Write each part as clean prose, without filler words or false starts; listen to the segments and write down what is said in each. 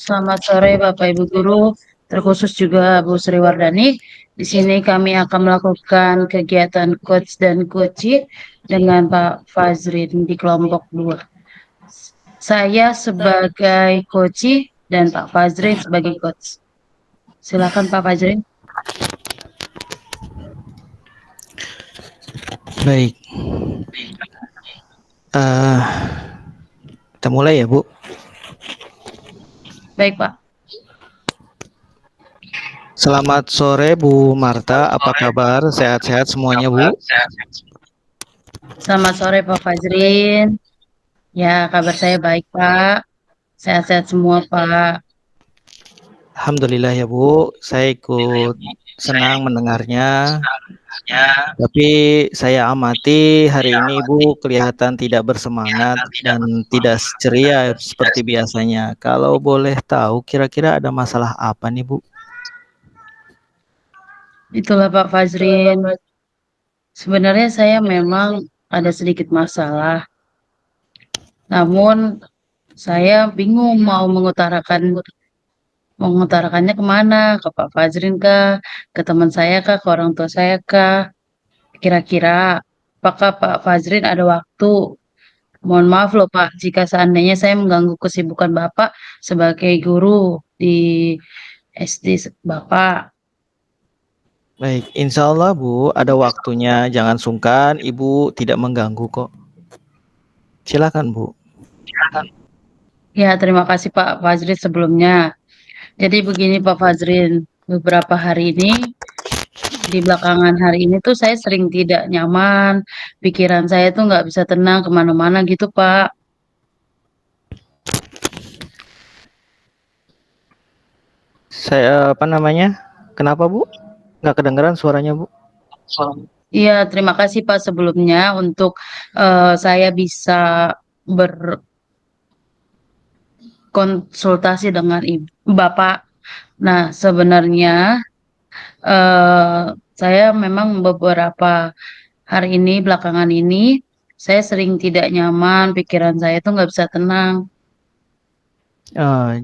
Selamat sore Bapak Ibu Guru, terkhusus juga Bu Sri Wardani. Di sini kami akan melakukan kegiatan coach dan coaching dengan Pak Fazrin di kelompok 2. Saya sebagai coaching dan Pak Fazrin sebagai coach. Silakan Pak Fazrin. Baik, eh kita mulai ya Bu. Baik Pak. Selamat sore Bu Marta, apa kabar? Sehat-sehat semuanya Bu? Selamat sore Pak Fazrin. Ya, kabar saya baik Pak. Sehat-sehat semua Pak. Alhamdulillah ya Bu, saya ikut senang mendengarnya. Tapi saya amati hari ini Ibu kelihatan tidak bersemangat dan tidak ceria seperti biasanya. Kalau boleh tahu kira-kira ada masalah apa nih Bu? Itulah Pak Fazrin. Sebenarnya saya memang ada sedikit masalah. Namun saya bingung mengutarakannya kemana? Ke Pak Fazrin kah? Ke teman saya kah? Ke orang tua saya kah? Kira-kira apakah Pak Fazrin ada waktu? Mohon maaf loh Pak, jika seandainya saya mengganggu kesibukan Bapak sebagai guru di SD Bapak. Baik, insya Allah Bu, ada waktunya. Jangan sungkan, Ibu tidak mengganggu kok. Silakan Bu. Ya, terima kasih Pak Fazrin sebelumnya. Jadi begini Pak Fazrin, beberapa hari ini di belakangan hari ini tuh saya sering tidak nyaman, pikiran saya tuh nggak bisa tenang kemana-mana gitu Pak. Saya apa namanya? Kenapa Bu? Nggak kedengeran suaranya Bu? Iya, terima kasih Pak sebelumnya untuk saya bisa berkonsultasi dengan Ibu, Bapak. Nah, sebenarnya saya memang beberapa hari ini, belakangan ini, saya sering tidak nyaman, pikiran saya tuh nggak bisa tenang.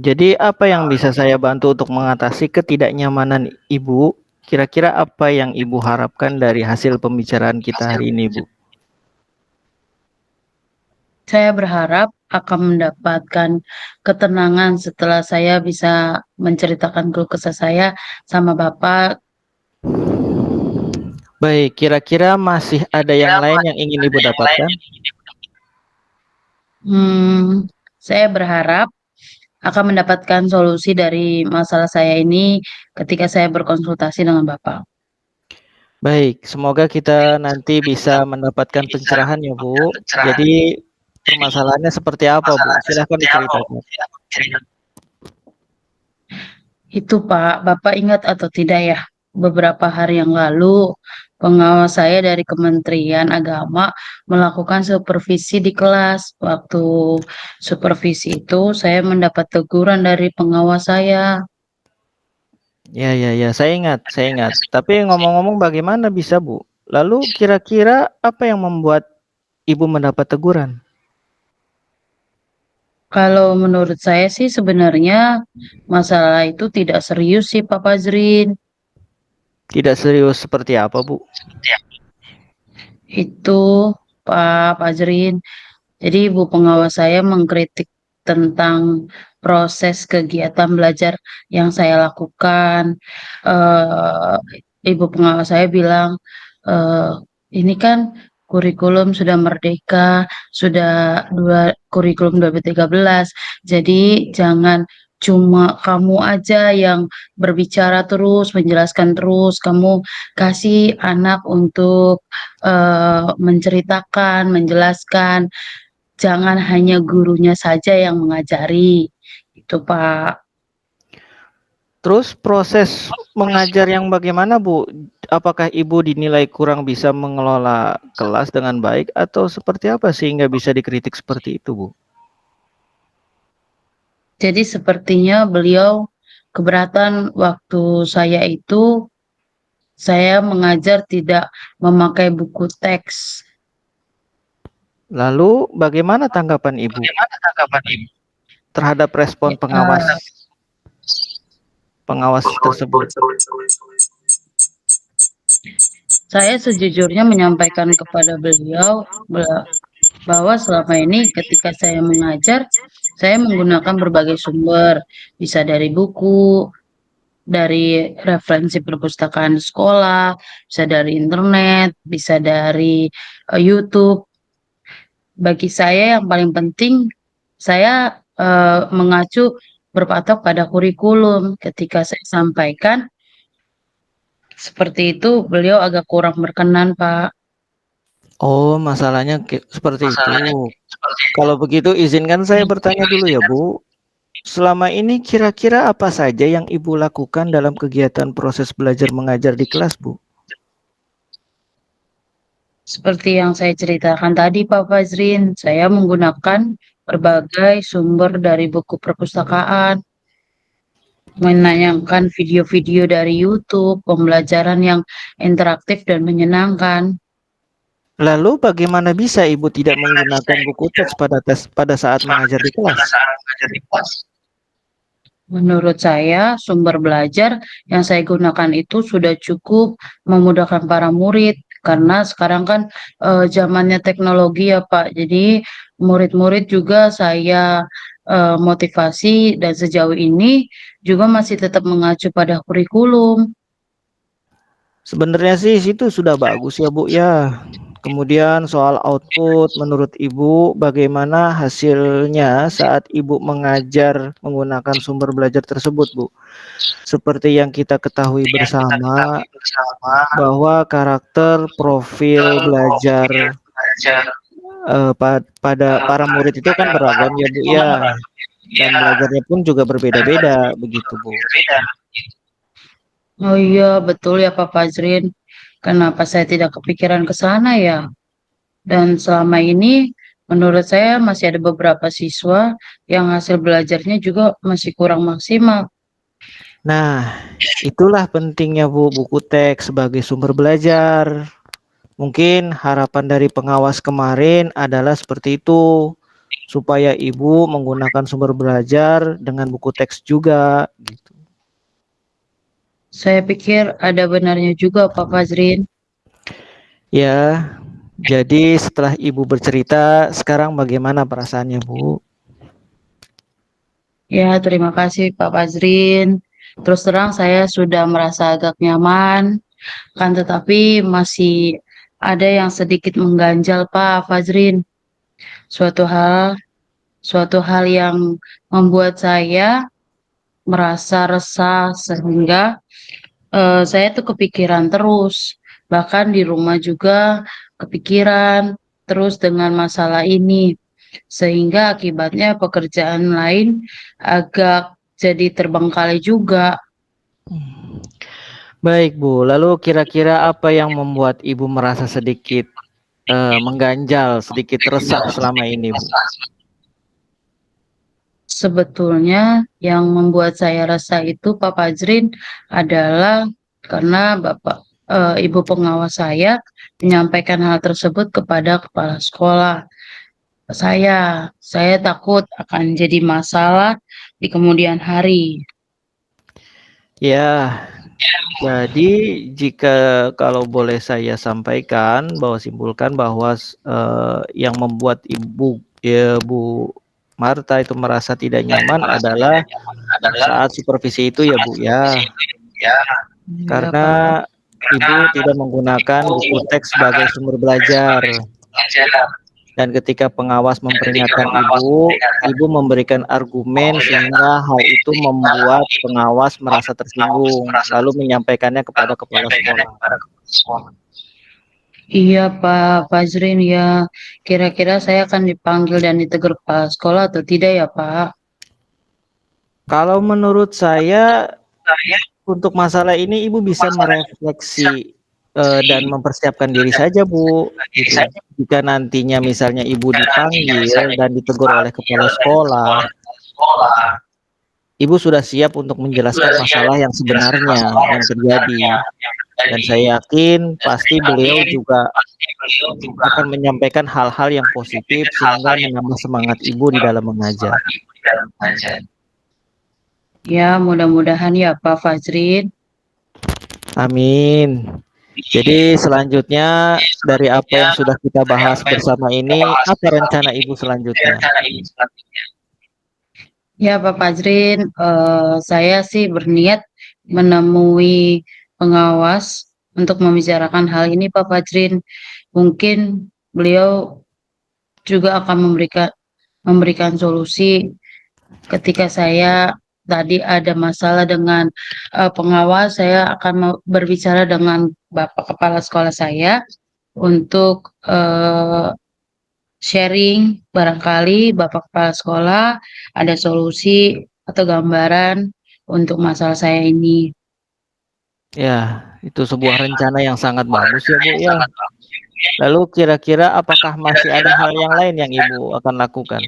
Jadi apa yang bisa saya bantu untuk mengatasi ketidaknyamanan Ibu? Kira-kira apa yang Ibu harapkan dari hasil pembicaraan kita hari ini Bu? Saya berharap akan mendapatkan ketenangan setelah saya bisa menceritakan keluh kesah saya sama Bapak. Baik, kira-kira masih ada yang lain yang ingin Ibu dapatkan? Hmm, saya berharap akan mendapatkan solusi dari masalah saya ini ketika saya berkonsultasi dengan Bapak. Baik, semoga kita nanti bisa mendapatkan pencerahan ya Bu. Jadi permasalahannya seperti apa Bu? Silahkan diceritakan. Itu Pak, Bapak ingat atau tidak ya, beberapa hari yang lalu pengawas saya dari Kementerian Agama melakukan supervisi di kelas. Waktu supervisi itu saya mendapat teguran dari pengawas saya. Ya, saya ingat. Tapi ngomong-ngomong bagaimana bisa Bu? Lalu kira-kira apa yang membuat Ibu mendapat teguran? Kalau menurut saya sih sebenarnya masalah itu tidak serius sih Pak Fazrin. Tidak serius seperti apa Bu? Itu Pak Fazrin. Jadi ibu pengawas saya mengkritik tentang proses kegiatan belajar yang saya lakukan. Eh, ibu pengawas saya bilang, eh, ini kan kurikulum sudah merdeka, sudah kurikulum 2013. Jadi jangan cuma kamu aja yang berbicara terus, menjelaskan terus. Kamu kasih anak untuk menceritakan, menjelaskan. Jangan hanya gurunya saja yang mengajari. Itu, Pak. Terus proses mengajar yang bagaimana Bu? Apakah Ibu dinilai kurang bisa mengelola kelas dengan baik atau seperti apa sehingga bisa dikritik seperti itu Bu? Jadi sepertinya beliau keberatan waktu saya mengajar tidak memakai buku teks. Lalu bagaimana tanggapan Ibu terhadap respon Eh, pengawas? pengawas tersebut? Saya sejujurnya menyampaikan kepada beliau bahwa selama ini ketika saya mengajar, saya menggunakan berbagai sumber, bisa dari buku, dari referensi perpustakaan sekolah, bisa dari internet, bisa dari YouTube. Bagi saya yang paling penting, saya mengacu berpatok pada kurikulum. Ketika saya sampaikan seperti itu, beliau agak kurang berkenan, Pak. Oh, masalahnya seperti itu. Kalau begitu izinkan saya bertanya dulu ya, Bu. Selama ini kira-kira apa saja yang Ibu lakukan dalam kegiatan proses belajar mengajar di kelas, Bu? Seperti yang saya ceritakan tadi, Pak Fazrin, saya menggunakan berbagai sumber dari buku perpustakaan, menayangkan video-video dari YouTube, pembelajaran yang interaktif dan menyenangkan. Lalu bagaimana bisa Ibu tidak menggunakan buku teks pada saat mengajar di kelas? Menurut saya, sumber belajar yang saya gunakan itu sudah cukup memudahkan para murid karena sekarang kan zamannya teknologi ya Pak. Jadi murid-murid juga saya motivasi dan sejauh ini juga masih tetap mengacu pada kurikulum. Sebenarnya sih itu sudah bagus ya, Bu ya. Kemudian soal output, menurut Ibu bagaimana hasilnya saat Ibu mengajar menggunakan sumber belajar tersebut, Bu? Seperti yang kita ketahui bersama bahwa karakter profil belajar pada para murid itu kan beragam ya, Bu ya. Dan belajarnya pun juga berbeda-beda begitu, Bu. Oh iya, betul ya Pak Fazrin. Kenapa saya tidak kepikiran ke sana ya? Dan selama ini menurut saya masih ada beberapa siswa yang hasil belajarnya juga masih kurang maksimal. Nah, itulah pentingnya Bu buku teks sebagai sumber belajar. Mungkin harapan dari pengawas kemarin adalah seperti itu, supaya Ibu menggunakan sumber belajar dengan buku teks juga gitu. Saya pikir ada benarnya juga Pak Fazrin. Ya, jadi setelah Ibu bercerita, sekarang bagaimana perasaannya, Bu? Ya, terima kasih Pak Fazrin. Terus terang saya sudah merasa agak nyaman, kan tetapi masih ada yang sedikit mengganjal Pak Fazrin. Suatu hal, suatu hal yang membuat saya merasa resah sehingga saya tuh kepikiran terus. Bahkan di rumah juga kepikiran terus dengan masalah ini. Sehingga akibatnya pekerjaan lain agak jadi terbengkalai juga. Baik, Bu. Lalu kira-kira apa yang membuat Ibu merasa sedikit mengganjal, sedikit resah selama ini, Bu? Sebetulnya yang membuat saya resah itu Pak Fajrin adalah karena Ibu pengawas saya menyampaikan hal tersebut kepada kepala sekolah. Saya takut akan jadi masalah di kemudian hari. Ya, jadi jika kalau boleh saya sampaikan simpulkan bahwa yang membuat Bu Marta itu merasa tidak nyaman adalah saat supervisi itu ya, Bu ya. Ya, Karena Pak. Ibu tidak menggunakan buku teks sebagai sumber belajar. Dan ketika pengawas memperingatkan Ibu memberikan argumen sehingga hal itu membuat pengawas merasa tersinggung, lalu menyampaikannya kepada kepala sekolah. Iya Pak Fajrin ya. Kira-kira saya akan dipanggil dan ditegur kepala sekolah atau tidak ya Pak? Kalau menurut saya untuk masalah ini Ibu bisa merefleksi dan mempersiapkan diri saja, Bu. Gitu. Jika nantinya misalnya Ibu dipanggil dan ditegur oleh kepala sekolah, Ibu sudah siap untuk menjelaskan masalah yang sebenarnya yang terjadi. Dan saya yakin pasti beliau juga akan menyampaikan hal-hal yang positif sehingga menambah semangat Ibu di dalam mengajar. Ya, mudah-mudahan ya Pak Fajrin. Amin. Jadi selanjutnya dari apa yang sudah kita bahas bersama ini, apa rencana Ibu selanjutnya? Ya Pak Fajrin, saya sih berniat menemui pengawas untuk membicarakan hal ini Pak Fajrin. Mungkin beliau juga akan memberikan solusi ketika saya tadi ada masalah dengan pengawas, saya akan berbicara dengan Bapak Kepala Sekolah saya untuk sharing, barangkali Bapak Kepala Sekolah ada solusi atau gambaran untuk masalah saya ini. Ya, itu sebuah rencana yang sangat bagus ya Bu ya. Lalu kira-kira apakah masih ada hal yang lain yang Ibu akan lakukan?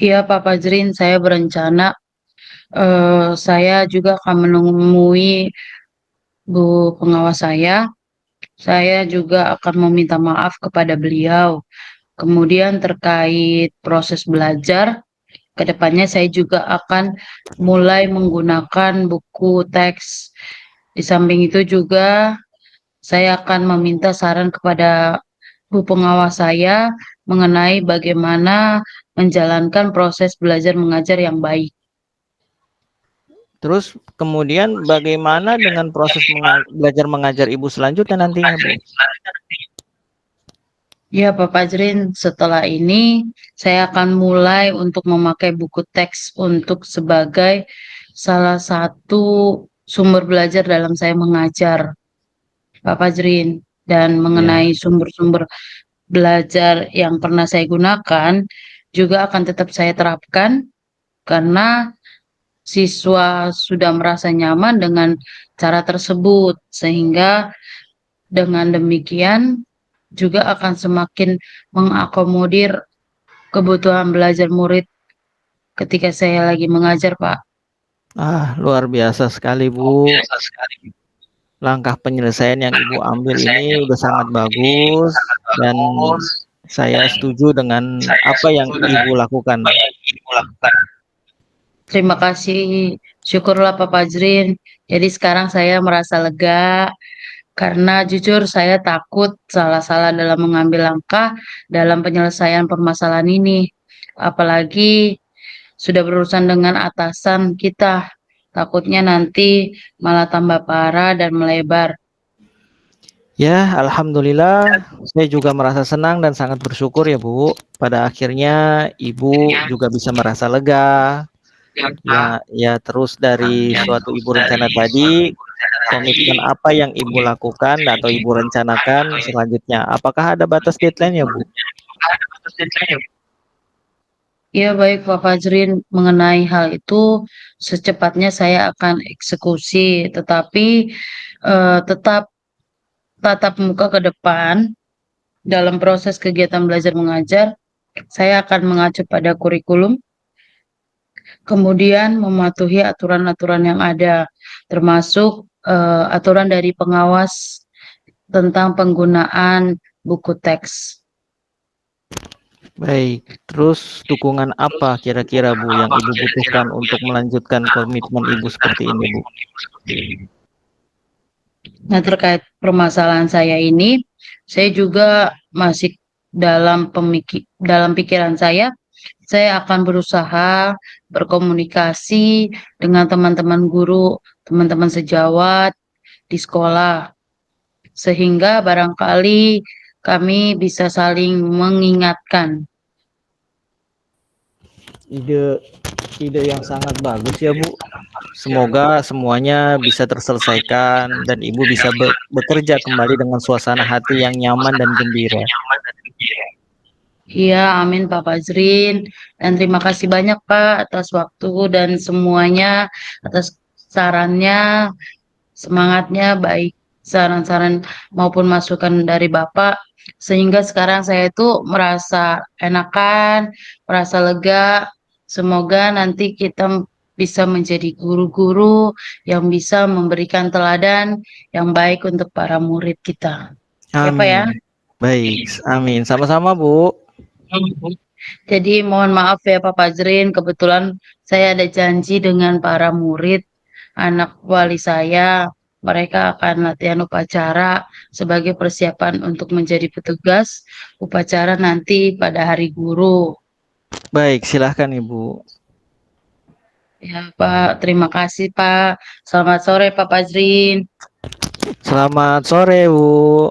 Iya Pak Fajrin, saya berencana saya juga akan menemui Bu pengawas saya. Saya juga akan meminta maaf kepada beliau. Kemudian terkait proses belajar, kedepannya saya juga akan mulai menggunakan buku teks. Di samping itu juga saya akan meminta saran kepada Bu pengawas saya mengenai bagaimana menjalankan proses belajar mengajar yang baik. Terus kemudian bagaimana dengan proses belajar mengajar Ibu selanjutnya nantinya Bu? Ya, Pak Fajrin, setelah ini saya akan mulai untuk memakai buku teks untuk sebagai salah satu sumber belajar dalam saya mengajar, Pak Fajrin. Dan Ya. mengenai sumber-sumber belajar yang pernah saya gunakan, juga akan tetap saya terapkan karena siswa sudah merasa nyaman dengan cara tersebut, sehingga dengan demikian juga akan semakin mengakomodir kebutuhan belajar murid ketika saya lagi mengajar, Pak. Luar biasa sekali Bu. Langkah penyelesaian yang Ibu ambil ini udah sangat bagus dan saya setuju dengan apa yang Ibu lakukan. Terima kasih, syukurlah Pak Fajrin. Jadi sekarang saya merasa lega karena jujur saya takut salah-salah dalam mengambil langkah dalam penyelesaian permasalahan ini. Apalagi sudah berurusan dengan atasan kita. Takutnya nanti malah tambah parah dan melebar. Ya, alhamdulillah saya juga merasa senang dan sangat bersyukur ya Bu. Pada akhirnya Ibu juga bisa merasa lega. Ya, terus dari suatu Ibu rencana tadi, komitmen apa yang Ibu lakukan atau Ibu rencanakan selanjutnya? Apakah ada batas deadline ya Bu? Ya baik Pak Fajrin, mengenai hal itu secepatnya saya akan eksekusi, tetapi tetap tatap muka ke depan dalam proses kegiatan belajar mengajar, saya akan mengacu pada kurikulum, kemudian mematuhi aturan-aturan yang ada, termasuk aturan dari pengawas tentang penggunaan buku teks. Baik, terus dukungan apa kira-kira Bu yang Ibu butuhkan untuk melanjutkan komitmen Ibu seperti ini Bu? Nah, terkait permasalahan saya ini, saya juga masih dalam pikiran saya akan berusaha berkomunikasi dengan teman-teman guru, teman-teman sejawat di sekolah, sehingga barangkali kami bisa saling mengingatkan. Ide yang sangat bagus ya Bu. Semoga semuanya bisa terselesaikan dan Ibu bisa bekerja kembali dengan suasana hati yang nyaman dan gembira. Iya, amin Pak Fajrin. Dan terima kasih banyak Pak atas waktu dan semuanya, atas sarannya, semangatnya, baik saran-saran maupun masukan dari Bapak. Sehingga sekarang saya itu merasa enakan, merasa lega. Semoga nanti kita bisa menjadi guru-guru yang bisa memberikan teladan yang baik untuk para murid kita. Ya Pak ya. Amin. Baik, amin. Sama-sama Bu. Jadi mohon maaf ya Pak Fajrin, kebetulan saya ada janji dengan para murid, anak wali saya. Mereka akan latihan upacara sebagai persiapan untuk menjadi petugas upacara nanti pada hari guru. Baik, silahkan Ibu. Ya Pak, terima kasih Pak. Selamat sore Pak Fajrin. Selamat sore, Bu.